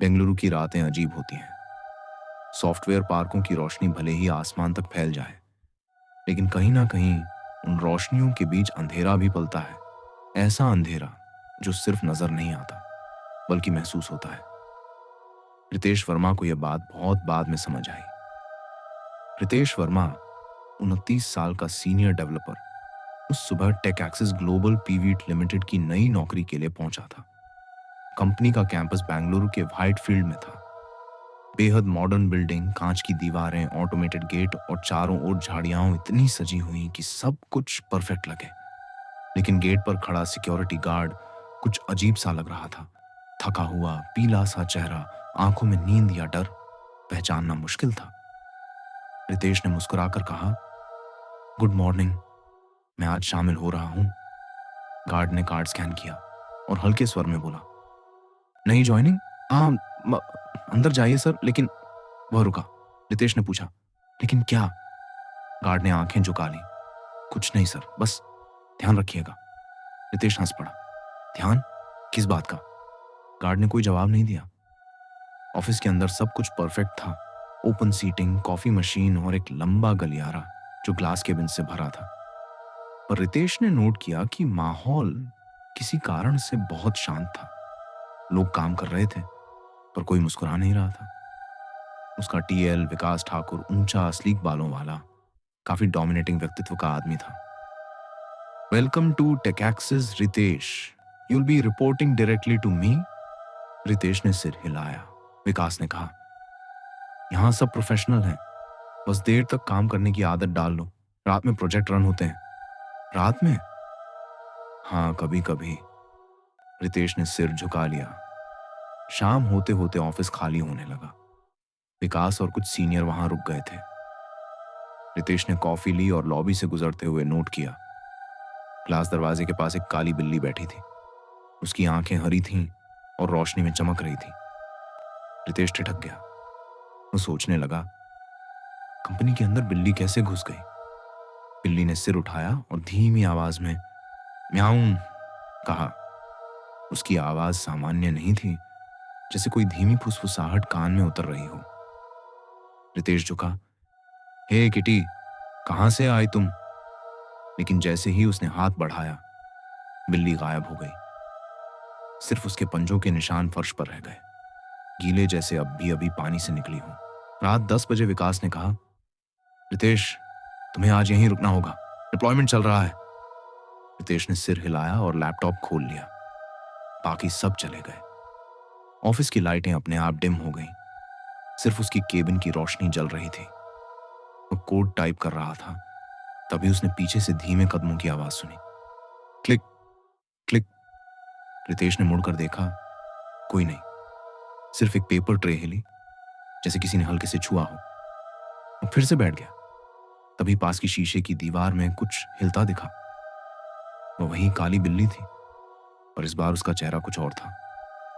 बेंगलुरु की रातें अजीब होती हैं। सॉफ्टवेयर पार्कों की रोशनी भले ही आसमान तक फैल जाए, लेकिन कहीं ना कहीं उन रोशनियों के बीच अंधेरा भी पलता है। ऐसा अंधेरा जो सिर्फ नजर नहीं आता, बल्कि महसूस होता है। रितेश वर्मा को यह बात बहुत बाद में समझ आई। रितेश वर्मा 29 साल का सीनियर डेवलपर उस सुबह टेक एक्सिस ग्लोबल पीवीट लिमिटेड की नई नौकरी के लिए पहुंचा था। कंपनी का कैंपस बेंगलुरु के व्हाइट फील्ड में था। बेहद मॉडर्न बिल्डिंग, कांच की दीवारें, ऑटोमेटेड गेट और चारों ओर झाड़ियां इतनी सजी हुई कि सब कुछ परफेक्ट लगे। लेकिन गेट पर खड़ा सिक्योरिटी गार्ड कुछ अजीब सा लग रहा था। थका हुआ, पीला सा चेहरा, आंखों में नींद या डर, पहचानना मुश्किल था। रितेश ने मुस्कुराकर कहा, गुड मॉर्निंग, मैं आज शामिल हो रहा हूं। गार्ड ने कार्ड स्कैन किया और हल्के स्वर में बोला, नहीं ज्वाइनिंग? हाँ, अंदर जाइए सर। लेकिन वह रुका। रितेश ने पूछा, लेकिन क्या? गार्ड ने आंखें झुका ली। कुछ नहीं सर, बस ध्यान रखिएगा। रितेश हंस पड़ा। ध्यान? किस बात का? गार्ड ने कोई जवाब नहीं दिया। ऑफिस के अंदर सब कुछ परफेक्ट था। ओपन सीटिंग, कॉफी मशीन और एक लंबा गलियारा जो ग्लास केबिन से भरा था। पर रितेश ने नोट किया कि माहौल किसी कारण से बहुत शांत था। लोग काम कर रहे थे, पर कोई मुस्कुरा नहीं रहा था। उसका टीएल विकास ठाकुर ऊंचा स्लीक बालों वाला, काफी डोमिनेटिंग व्यक्तित्व का आदमी था। Welcome to Tech Axis Ritesh, you'll be reporting directly to me. Ritesh ने सिर हिलाया। विकास ने कहा, यहां सब प्रोफेशनल हैं, बस देर तक काम करने की आदत डाल लो। रात में प्रोजेक्ट रन होते हैं। रात में? हाँ, कभी कभी। रितेश ने सिर झुका लिया। शाम होते होते ऑफिस खाली होने लगा। विकास और कुछ सीनियर वहां रुक गए थे। रितेश ने कॉफी ली और लॉबी से गुजरते हुए नोट किया, ग्लास दरवाजे के पास एक काली बिल्ली बैठी थी। उसकी आंखें हरी थीं और रोशनी में चमक रही थी। रितेश ठिठक गया। वो सोचने लगा, कंपनी के अंदर बिल्ली कैसे घुस गई? बिल्ली ने सिर उठाया और धीमी आवाज में म्याऊं कहा। उसकी आवाज सामान्य नहीं थी, जैसे कोई धीमी फुसफुसाहट कान में उतर रही हो। रितेश झुका। हे किटी, कहां से आई तुम? लेकिन जैसे ही उसने हाथ बढ़ाया, बिल्ली गायब हो गई। सिर्फ उसके पंजों के निशान फर्श पर रह गए, गीले जैसे अब भी अभी पानी से निकली हो। रात 10 बजे विकास ने कहा, रितेश, तुम्हें आज यहीं रुकना होगा, डिप्लॉयमेंट चल रहा है। रितेश ने सिर हिलाया और लैपटॉप खोल लिया। बाकी सब चले गए। ऑफिस की लाइटें अपने आप डिम हो गईं। सिर्फ उसकी केबिन की रोशनी जल रही थी। वो कोड टाइप कर रहा था, तभी उसने पीछे से धीमे कदमों की आवाज सुनी। Click click. रितेश ने मुड़कर देखा, कोई नहीं। सिर्फ एक पेपर ट्रे हिली, जैसे किसी ने हल्के से छुआ हो। वो फिर से बैठ गया। तभी पास की शीशे की दीवार में कुछ हिलता दिखा। वो वही काली बिल्ली थी, पर इस बार उसका चेहरा कुछ और था,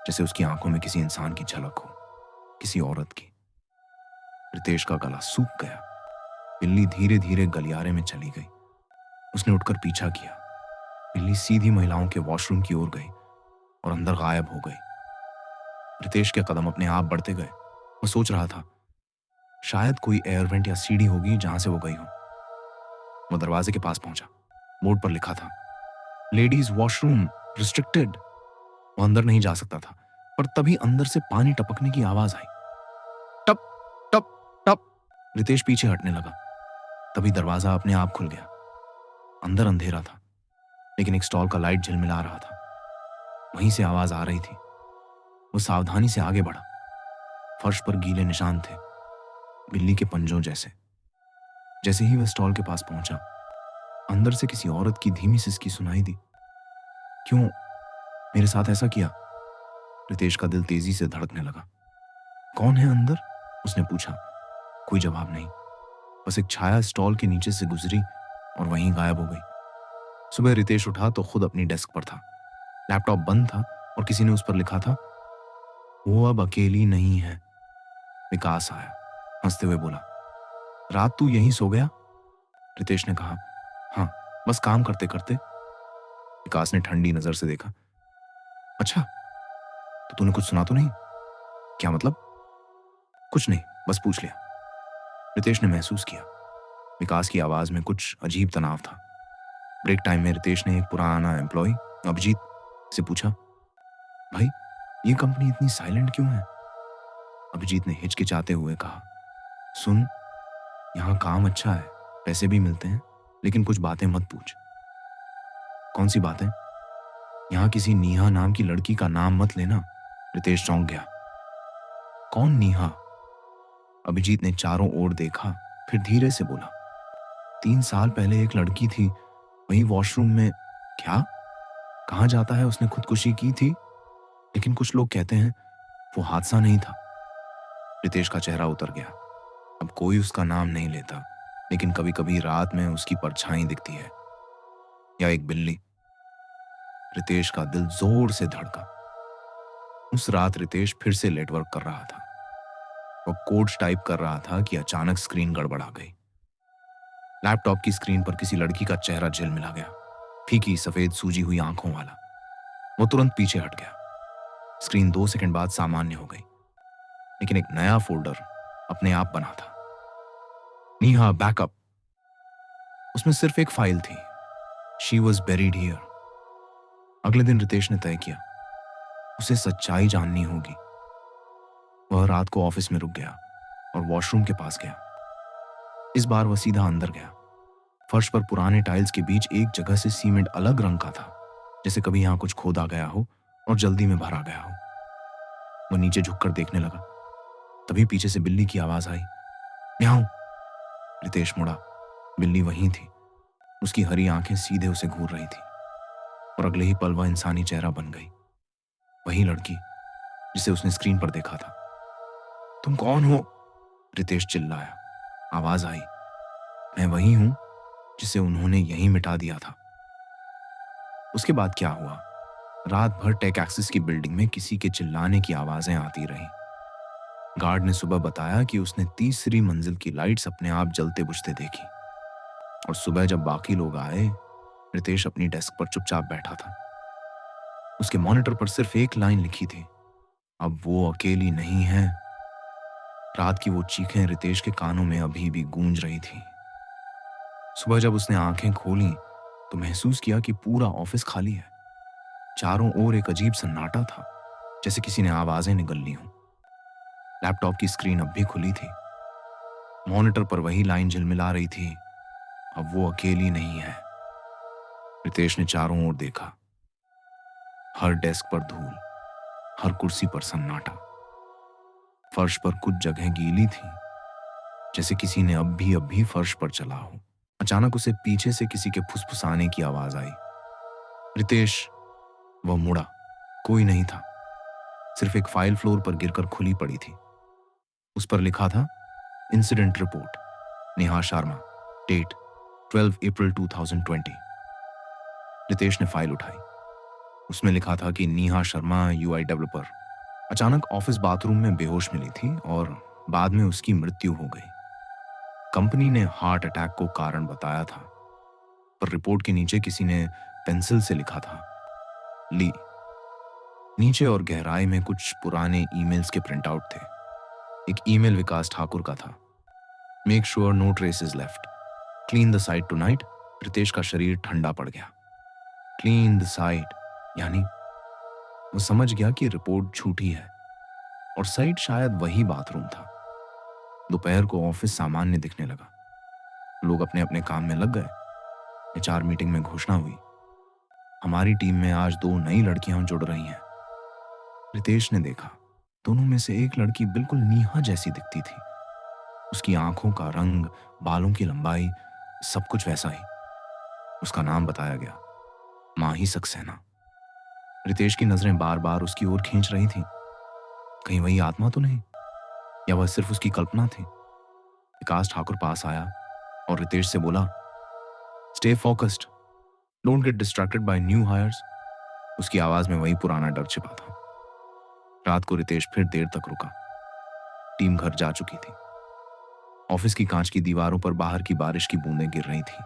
जैसे उसकी आंखों में किसी इंसान की झलक हो, किसी औरत की। रितेश का गला सूख गया। बिल्ली धीरे धीरे गलियारे में चली गई। उसने उठकर पीछा किया। बिल्ली सीधी महिलाओं के वॉशरूम की ओर गई और अंदर गायब हो गई। रितेश के कदम अपने आप बढ़ते गए। वो सोच रहा था, शायद कोई एयर वेंट या सीढ़ी होगी जहां से वो गई हो। वो दरवाजे के पास पहुंचा। बोर्ड पर लिखा था, लेडीज वॉशरूम रिस्ट्रिक्टेड। वो अंदर नहीं जा सकता था, पर तभी अंदर से पानी टपकने की आवाज आई। टप टप टप। रितेश पीछे हटने लगा। तभी दरवाजा अपने आप खुल गया। अंदर अंधेरा था, लेकिन एक स्टॉल का लाइट झिलमिला रहा था। वहीं से आवाज आ रही थी। वो सावधानी से आगे बढ़ा। फर्श पर गीले निशान थे, बिल्ली के पंजों जैसे। जैसे ही वह स्टॉल के पास पहुंचा, अंदर से किसी औरत की धीमी सिसकी सुनाई दी। क्यों मेरे साथ ऐसा किया? रितेश का दिल तेजी से धड़कने लगा। कौन है अंदर? उसने पूछा। कोई जवाब नहीं। बस एक छाया स्टॉल के नीचे से गुजरी और वहीं गायब हो गई। सुबह रितेश उठा तो खुद अपनी डेस्क पर था। लैपटॉप बंद था और किसी ने उस पर लिखा था, वो अब अकेली नहीं है। विकास आया, हंसते हुए बोला, रात तू यहीं सो गया? रितेश ने कहा, हाँ, बस काम करते करते। विकास ने ठंडी नजर से देखा। अच्छा, तो तूने कुछ सुना तो नहीं? क्या मतलब? कुछ नहीं, बस पूछ लिया। रितेश ने महसूस किया विकास की आवाज में कुछ अजीब तनाव था। ब्रेक टाइम में रितेश ने एक पुराना एम्प्लॉय अभिजीत से पूछा, भाई ये कंपनी इतनी साइलेंट क्यों है? अभिजीत ने हिचकिचाते हुए कहा, सुन, यहाँ काम अच्छा है, पैसे भी मिलते हैं, लेकिन कुछ बातें मत पूछ। कौन सी बातें? यहाँ किसी नीहा नाम की लड़की का नाम मत लेना। रितेश चौंक गया। कौन नीहा? अभिजीत ने चारों ओर देखा, फिर धीरे से बोला, 3 साल पहले एक लड़की थी, वही वॉशरूम में। क्या? कहाँ जाता है उसने खुदकुशी की थी, लेकिन कुछ लोग कहते हैं वो हादसा नहीं था। रितेश का चेहरा उतर गया। अब कोई उसका नाम नहीं लेता, लेकिन कभी कभी रात में उसकी परछाई दिखती है, या एक बिल्ली। रितेश का दिल जोर से धड़का। उस रात रितेश फिर से लेटवर्क कर रहा था। वो कोड्स टाइप कर रहा था कि अचानक स्क्रीन गड़बड़ा गई। लैपटॉप की स्क्रीन पर किसी लड़की का चेहरा झिलमिला गया, फीकी सफेद सूजी हुई आंखों वाला। वो तुरंत पीछे हट गया। स्क्रीन 2 सेकंड बाद सामान्य हो गई, लेकिन एक नया फोल्डर अपने आप बना था। नीहा बैकअप। उसमें सिर्फ एक फाइल थी, शी वॉज बेरीड हियर। अगले दिन रितेश ने तय किया उसे सच्चाई जाननी होगी। वह रात को ऑफिस में रुक गया और वॉशरूम के पास गया। इस बार वह सीधा अंदर गया। फर्श पर पुराने टाइल्स के बीच एक जगह से सीमेंट अलग रंग का था, जैसे कभी यहां कुछ खोदा गया हो और जल्दी में भरा गया हो। वह नीचे झुककर देखने लगा। तभी पीछे से बिल्ली की आवाज आई, म्याऊं। रितेश मुड़ा। बिल्ली वहीं थी। उसकी हरी आंखें सीधे उसे घूर रही थी, और अगले ही पल वह इंसानी चेहरा बन गई। वही लड़की जिसे उसने स्क्रीन पर देखा था। तुम कौन हो? रितेश चिल्लाया। आवाज आई, मैं वही हूं जिसे उन्होंने यहीं मिटा दिया था। उसके बाद क्या हुआ? रात भर टेक एक्सिस की बिल्डिंग में किसी के चिल्लाने की आवाजें आती रहीं। गार्ड ने सुबह बताया कि उसने तीसरी मंजिल की लाइट्स अपने आप जलते बुझते देखी। और सुबह जब बाकी लोग आए, रितेश अपनी डेस्क पर चुपचाप बैठा था। उसके मॉनिटर पर सिर्फ एक लाइन लिखी थी, अब वो अकेली नहीं है। रात की वो चीखें रितेश के कानों में अभी भी गूंज रही थी। सुबह जब उसने आंखें खोली तो महसूस किया कि पूरा ऑफिस खाली है। चारों ओर एक अजीब सन्नाटा था, जैसे किसी ने आवाजें निगल ली हों। लैपटॉप की स्क्रीन अब भी खुली थी। मॉनिटर पर वही लाइन झिलमिला रही थी, अब वो अकेली नहीं है। रितेश ने चारों ओर देखा। हर डेस्क पर धूल, हर कुर्सी पर सन्नाटा। फर्श पर कुछ जगह गीली थी, जैसे किसी ने अब भी फर्श पर चला हो। अचानक उसे पीछे से किसी के फुसफुसाने की आवाज आई। रितेश, वह मुड़ा। कोई नहीं था। सिर्फ एक फाइल फ्लोर पर गिरकर खुली पड़ी थी। उस पर लिखा था, incident report, Neha Sharma, date 12 April 2020। Ritesh ने फाइल उठाई। उसमें लिखा था कि नेहा शर्मा, यूआई डेवलपर, अचानक ऑफिस बाथरूम में बेहोश मिली थी और बाद में उसकी मृत्यु हो गई। कंपनी ने हार्ट अटैक को कारण बताया था, पर रिपोर्ट के नीचे किसी ने पेंसिल से लिखा था, ली। नीचे और गहराई में कुछ पुराने ईमेल्स के प्रिंटआउट थे। एक ईमेल विकास ठाकुर का था, make sure no traces left, clean the site tonight. Ritesh का शरीर ठंडा पड़ गया। क्लीन द साइट, यानी वो समझ गया कि रिपोर्ट झूठी है और साइट शायद वही बाथरूम था। दोपहर को ऑफिस सामान्य दिखने लगा। लोग अपने अपने काम में लग गए। एचआर मीटिंग में घोषणा हुई, हमारी टीम में आज 2 नई लड़कियां जुड़ रही हैं। रितेश ने देखा, दोनों में से एक लड़की बिल्कुल नीहा जैसी दिखती थी। उसकी आंखों का रंग, बालों की लंबाई, सब कुछ वैसा ही। उसका नाम बताया गया, माही सक्सेना। रितेश की नजरें बार बार उसकी ओर खींच रही थीं। कहीं वही आत्मा तो नहीं, या वह सिर्फ उसकी कल्पना थी? विकास ठाकुर पास आया और रितेश से बोला, stay focused, don't get distracted by new hires. उसकी आवाज में वही पुराना डर छिपा था। रात को रितेश फिर देर तक रुका। टीम घर जा चुकी थी। ऑफिस की कांच की दीवारों पर बाहर की बारिश की बूंदें गिर रही थी।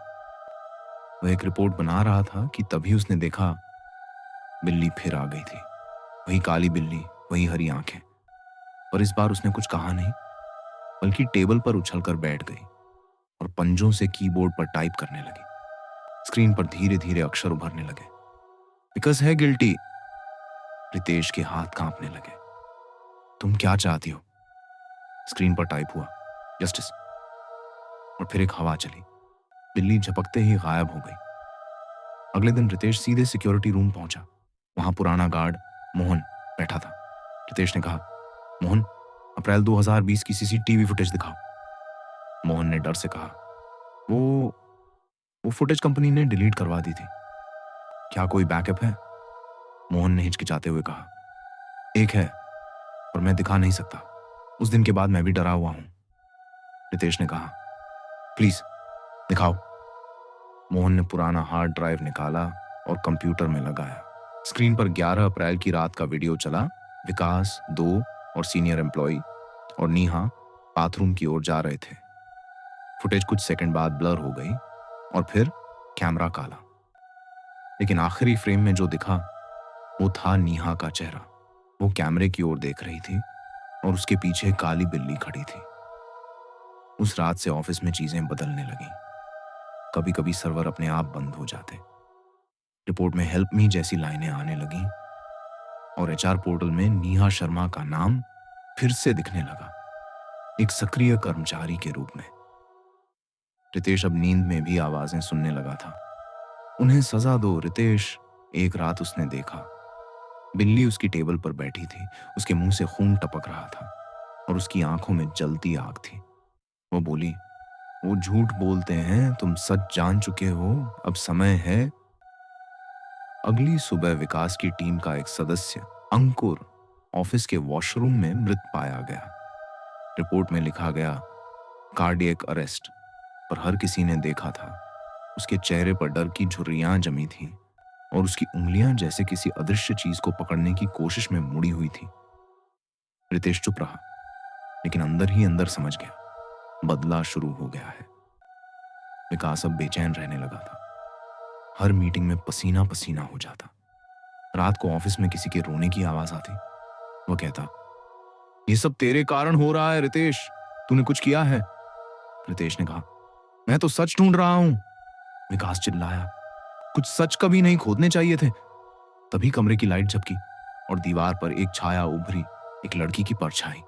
वह एक रिपोर्ट बना रहा था कि तभी उसने देखा, बिल्ली फिर आ गई थी। वही काली बिल्ली, वही हरी आंखें। पर इस बार उसने कुछ कहा नहीं, बल्कि टेबल पर उछलकर बैठ गई और पंजों से कीबोर्ड पर टाइप करने लगी। स्क्रीन पर धीरे धीरे अक्षर उभरने लगे। विकास है गिल्टी। रितेश के हाथ कांपने लगे। तुम क्या चाहती हो? स्क्रीन पर टाइप हुआ, जस्टिस। और फिर एक हवा चली, बिल्ली झपकते ही गायब हो गई। अगले दिन रितेश सीधे सिक्योरिटी रूम पहुंचा। वहां पुराना गार्ड मोहन बैठा था। रितेश ने कहा, मोहन, अप्रैल 2020 की सीसीटीवी फुटेज दिखाओ। मोहन ने डर से कहा, वो फुटेज कंपनी ने डिलीट करवा दी थी। क्या कोई बैकअप है? मोहन ने हिचकिचाते हुए कहा, एक है, पर मैं दिखा नहीं सकता। उस दिन के बाद मैं भी डरा हुआ हूं। रितेश ने कहा, प्लीज दिखाओ। मोहन ने पुराना हार्ड ड्राइव निकाला और कंप्यूटर में लगाया। स्क्रीन पर 11 अप्रैल की रात का वीडियो चला। विकास, 2 और सीनियर एम्प्लॉय और नीहा बाथरूम की ओर जा रहे थे। फुटेज कुछ सेकंड बाद ब्लर हो गई और फिर कैमरा काला। लेकिन आखिरी फ्रेम में जो दिखा वो था नीहा का चेहरा। वो कैमरे की ओर देख रही थी और उसके पीछे काली बिल्ली खड़ी थी। उस रात से ऑफिस में चीजें बदलने लगीं। कभी कभी सर्वर अपने आप बंद हो जाते, रिपोर्ट में हेल्प मी जैसी लाइनें आने लगीं और एचआर पोर्टल में नीहा शर्मा का नाम फिर से दिखने लगा, एक सक्रिय कर्मचारी के रूप में। रितेश अब नींद में भी आवाजें सुनने लगा था। उन्हें सजा दो रितेश। एक रात उसने देखा, बिल्ली उसकी टेबल पर बैठी थी। उसके मुंह से खून टपक रहा था और उसकी आंखों में जलती आग थी। वो बोली, वो झूठ बोलते हैं, तुम सच जान चुके हो, अब समय है। अगली सुबह विकास की टीम का एक सदस्य अंकुर ऑफिस के वॉशरूम में मृत पाया गया। रिपोर्ट में लिखा गया, कार्डियक अरेस्ट, पर हर किसी ने देखा था उसके चेहरे पर डर की झुर्रियां जमी थी और उसकी उंगलियां जैसे किसी अदृश्य चीज को पकड़ने की कोशिश में मुड़ी हुई थी। रितेश चुप रहा, लेकिन अंदर ही अंदर समझ गया, बदला शुरू हो गया है। विकास अब बेचैन रहने लगा था। हर मीटिंग में पसीना पसीना हो जाता। रात को ऑफिस में किसी के रोने की आवाज आती। वो कहता, ये सब तेरे कारण हो रहा है रितेश, तूने कुछ किया है? रितेश ने कहा, मैं तो सच ढूंढ रहा हूं। विकास चिल्लाया, कुछ सच कभी नहीं खोदने चाहिए थे। तभी कमरे की लाइट झपकी और दीवार पर एक छाया उभरी, एक लड़की की परछाई।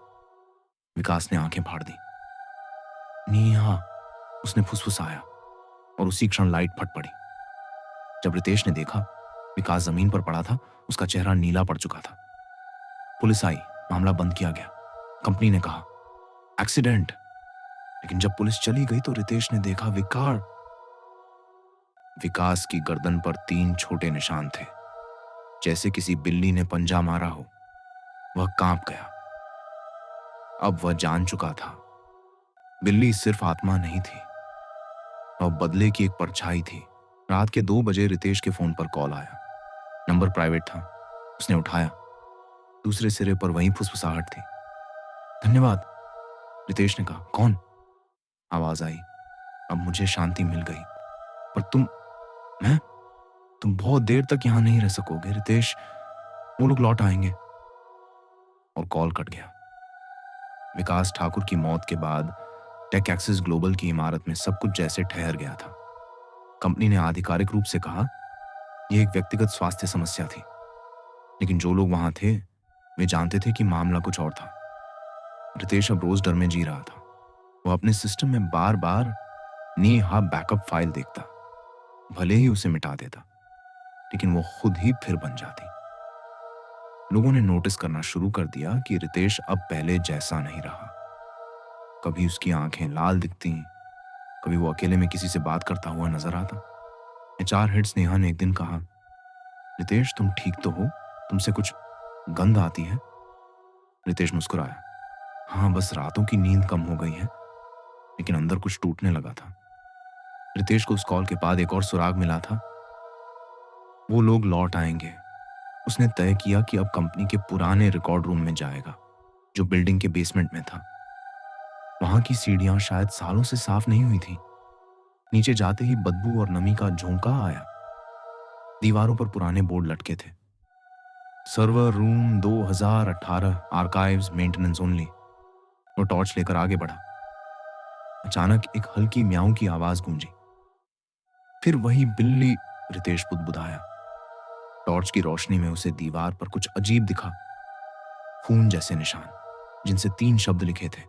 विकास ने आंखें फाड़ दी। नीहा, उसने फुसफुसाया और उसी क्षण लाइट फट पड़ी। जब रितेश ने देखा, विकास जमीन पर पड़ा था, उसका चेहरा नीला पड़ चुका था। पुलिस आई, मामला बंद किया गया। कंपनी ने कहा, एक्सीडेंट। लेकिन जब पुलिस चली गई तो रितेश ने देखा विकास की गर्दन पर 3 छोटे निशान थे, जैसे किसी बिल्ली ने पंजा मारा हो। वह कांप गया। अब वह जान चुका था, बिल्ली सिर्फ आत्मा नहीं थी, वह बदले की एक परछाई थी। रात के 2 बजे रितेश के फोन पर कॉल आया। नंबर प्राइवेट था। उसने उठाया। दूसरे सिरे पर वही फुसफुसाहट थी। धन्यवाद, रितेश ने कहा। कौन? आवाज आई। अब मुझे शांति मिल गई। पर तुम बहुत देर तक यहां नहीं रह सकोगे रितेश, वो लोग लौट आएंगे। और कॉल कट गया। विकास ठाकुर की मौत के बाद टेक एक्सिस ग्लोबल की इमारत में सब कुछ जैसे ठहर गया था। कंपनी ने आधिकारिक रूप से कहा, यह एक व्यक्तिगत स्वास्थ्य समस्या थी, लेकिन जो लोग वहां थे वे जानते थे कि मामला कुछ और था। रितेश अब रोज डर में जी रहा था। वो अपने सिस्टम में बार बार नीहा बैकअप फाइल देखता। भले ही उसे मिटा देता, लेकिन वो खुद ही फिर बन जाती। लोगों ने नोटिस करना शुरू कर दिया कि रितेश अब पहले जैसा नहीं रहा। कभी उसकी आंखें लाल दिखती, कभी वो अकेले में किसी से बात करता हुआ नजर आता। एचआर हेड स्नेहा ने एक दिन कहा, रितेश तुम ठीक तो हो? तुमसे कुछ गंध आती है? रितेश मुस्कुराया, हाँ बस रातों की नींद कम हो गई है। लेकिन अंदर कुछ टूटने लगा था। रितेश को उस कॉल के बाद एक और सुराग मिला था। वो लोग लौट आएंगे। उसने तय किया कि अब कंपनी के पुराने रिकॉर्ड रूम में जाएगा, जो बिल्डिंग के बेसमेंट में था। वहां की सीढ़ियां शायद सालों से साफ नहीं हुई थी। नीचे जाते ही बदबू और नमी का झोंका आया। दीवारों पर पुराने बोर्ड लटके थे। Server room 2018 archives maintenance only. वो टॉर्च लेकर आगे बढ़ा। अचानक एक हल्की म्याऊं की आवाज गूंजी। फिर वही बिल्ली। रितेश बुदबुदाया। टॉर्च की रोशनी में उसे दीवार पर कुछ अजीब दिखा। खून जैसे निशान जिनसे 3 शब्द लिखे थे,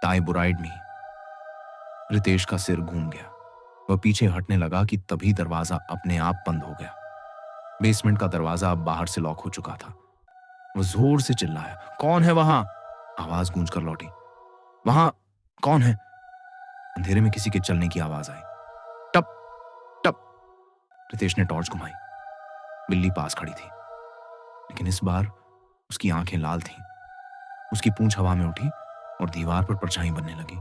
टाई बुराइड मी। रितेश का सिर घूम गया। वह पीछे हटने लगा कि तभी दरवाजा अपने आप बंद हो गया। बेसमेंट का दरवाजा अब बाहर से लॉक हो चुका था। वो जोर से चिल्लाया, कौन है वहां? आवाज गूंज कर लौटी, वहां कौन है? अंधेरे में किसी के चलने की आवाज आई। टप टप। रितेश ने टॉर्च घुमाई। बिल्ली पास खड़ी थी, लेकिन इस बार उसकी आंखें लाल थीं। उसकी पूंछ हवा में उठी और दीवार पर परछाई बनने लगी।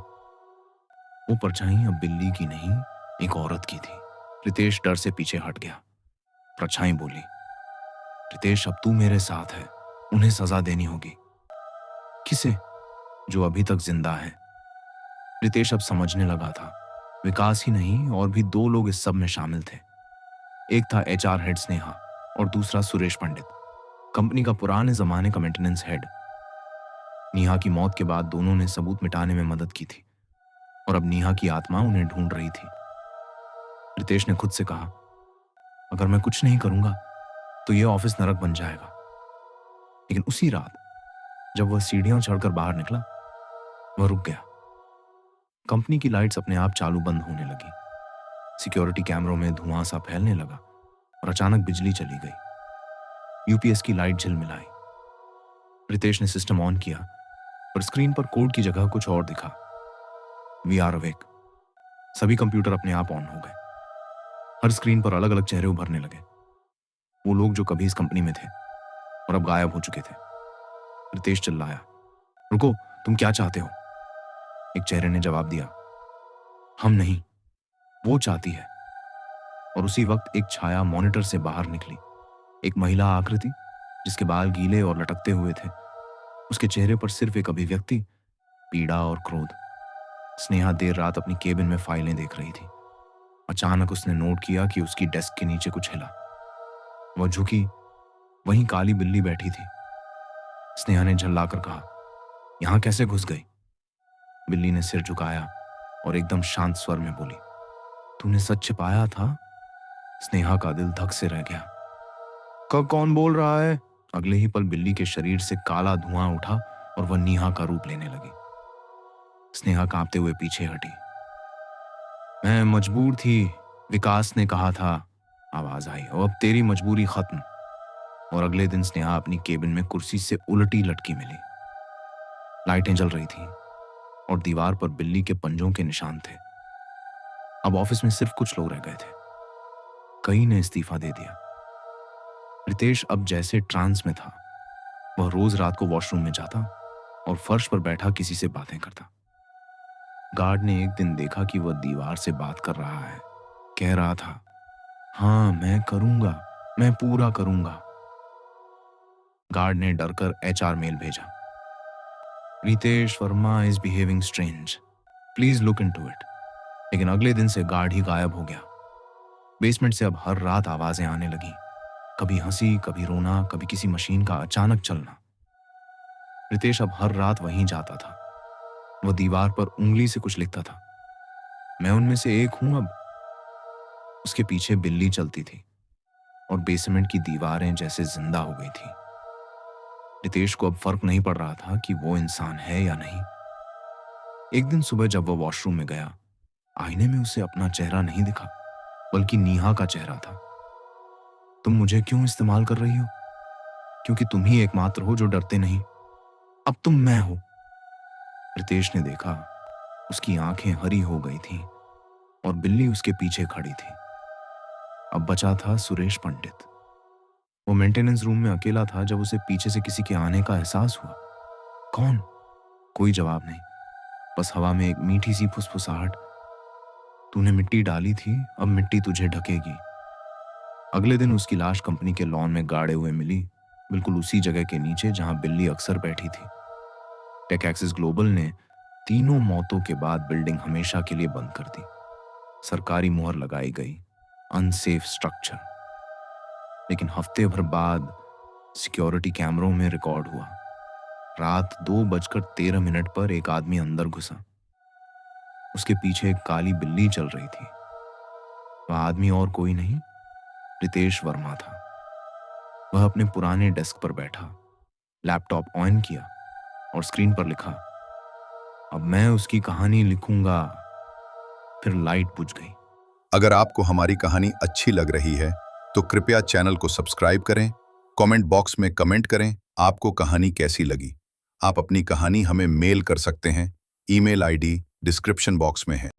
वो परछाई अब बिल्ली की नहीं, एक औरत की थी। रितेश डर से पीछे हट गया। परछाई बोली, रितेश अब तू मेरे साथ है, उन्हें सजा देनी होगी। किसे? जो अभी तक जिंदा है। रितेश अब समझने लगा था, विकास ही नहीं और भी 2 लोग इस सब में शामिल थे। एक था एचआर हेड स्नेहा और दूसरा सुरेश पंडित, कंपनी का पुराने जमाने का मेंटेनेंस हेड। नेहा की मौत के बाद दोनों ने सबूत मिटाने में मदद की थी और अब नेहा की आत्मा उन्हें ढूंढ रही थी। रितेश ने खुद से कहा, अगर मैं कुछ नहीं करूंगा तो यह ऑफिस नरक बन जाएगा। लेकिन उसी रात जब वह सीढ़ियां चढ़कर बाहर निकला, वह रुक गया। कंपनी की लाइट्स अपने आप चालू बंद होने लगी। सिक्योरिटी कैमरों में धुआं सा फैलने लगा और अचानक बिजली चली गई। यूपीएस की लाइट झिलमिलाई। रितेश ने सिस्टम ऑन किया, पर स्क्रीन पर कोड की जगह कुछ और दिखा। We are awake. सभी कंप्यूटर अपने आप ऑन हो गए। हर स्क्रीन पर अलग अलग चेहरे उभरने लगे। वो लोग जो कभी इस कंपनी में थे और अब गायब हो चुके थे। रितेश चिल्लाया, रुको, तुम क्या चाहते हो? एक चेहरे ने जवाब दिया, हम नहीं, वो चाहती है। और उसी वक्त एक छाया मॉनिटर से बाहर निकली। एक महिला आकृति जिसके बाल गीले और लटकते हुए थे। उसके चेहरे पर सिर्फ एक अभिव्यक्ति, पीड़ा और क्रोध। स्नेहा देर रात अपनी केबिन में फाइलें देख रही थी। अचानक उसने नोट किया कि उसकी डेस्क के नीचे कुछ हिला। वह झुकी, वहीं काली बिल्ली बैठी थी। स्नेहा ने झल्लाकर कहा, यहां कैसे घुस गई? बिल्ली ने सिर झुकाया और एकदम शांत स्वर में बोली, तूने सच छिपाया था? स्नेहा का दिल धक से रह गया। कौन बोल रहा है? अगले ही पल बिल्ली के शरीर से काला धुआं उठा और वह नेहा का रूप लेने लगी। स्नेहा कांपते हुए पीछे हटी। मैं मजबूर थी, विकास ने कहा था, आवाज आई, और अब तेरी मजबूरी खत्म। और अगले दिन स्नेहा अपनी केबिन में कुर्सी से उल्टी लटकी मिली। लाइटें जल रही थीं और दीवार पर बिल्ली के पंजों के निशान थे। अब ऑफिस में सिर्फ कुछ लोग रह गए थे। कई ने इस्तीफा दे दिया। रितेश अब जैसे ट्रांस में था। वह रोज रात को वॉशरूम में जाता और फर्श पर बैठा किसी से बातें करता। गार्ड ने एक दिन देखा कि वह दीवार से बात कर रहा है। कह रहा था, हाँ मैं करूंगा, मैं पूरा करूंगा। गार्ड ने डरकर एचआर मेल भेजा, Ritesh Varma is behaving strange, please look into it. लेकिन अगले दिन से गार्ड ही गायब हो गया। बेसमेंट से अब हर रात आवाजें आने लगी, कभी हंसी, कभी रोना, कभी किसी मशीन का अचानक चलना। रितेश अब हर रात वहीं जाता था। वह दीवार पर उंगली से कुछ लिखता था, मैं उनमें से एक हूं अब। उसके पीछे बिल्ली चलती थी और बेसमेंट की दीवारें जैसे जिंदा हो गई थी। रितेश को अब फर्क नहीं पड़ रहा था कि वो इंसान है या नहीं। एक दिन सुबह जब वह वॉशरूम में गया, आईने में उसे अपना चेहरा नहीं दिखा, बल्कि नेहा का चेहरा था। तुम मुझे क्यों इस्तेमाल कर रही हो? क्योंकि तुम ही एकमात्र हो जो डरते नहीं। अब तुम मैं हो। रितेश ने देखा, उसकी आंखें हरी हो गई थीं और बिल्ली उसके पीछे खड़ी थी। अब बचा था सुरेश पंडित। वो मेंटेनेंस रूम में अकेला था जब उसे पीछे से किसी के आने का एहसास हुआ। कौन? कोई जवाब नहीं, बस हवा में एक मीठी सी फुसफुसाहट, तूने मिट्टी डाली थी, अब मिट्टी तुझे ढकेगी। अगले दिन उसकी लाश कंपनी के लॉन में गाड़े हुए मिली, बिल्कुल उसी जगह के नीचे जहां बिल्ली अक्सर बैठी थी। टेक एक्सिस ग्लोबल ने तीनों मौतों के बाद बिल्डिंग हमेशा के लिए बंद कर दी। सरकारी मुहर लगाई गई, अनसेफ स्ट्रक्चर। लेकिन हफ्ते भर बाद सिक्योरिटी कैमरों में रिकॉर्ड हुआ। रात 2:13 पर एक आदमी अंदर घुसा। उसके पीछे एक काली बिल्ली चल रही थी। वह आदमी और कोई नहीं, रितेश वर्मा था। वह अपने पुराने डेस्क पर बैठा, लैपटॉप ऑन किया और स्क्रीन पर लिखा, अब मैं उसकी कहानी लिखूंगा। फिर लाइट बुझ गई। अगर आपको हमारी कहानी अच्छी लग रही है तो कृपया चैनल को सब्सक्राइब करें, कमेंट बॉक्स में कमेंट करें आपको कहानी कैसी लगी। आप अपनी कहानी हमें मेल कर सकते हैं, ईमेल आईडी डिस्क्रिप्शन बॉक्स में है।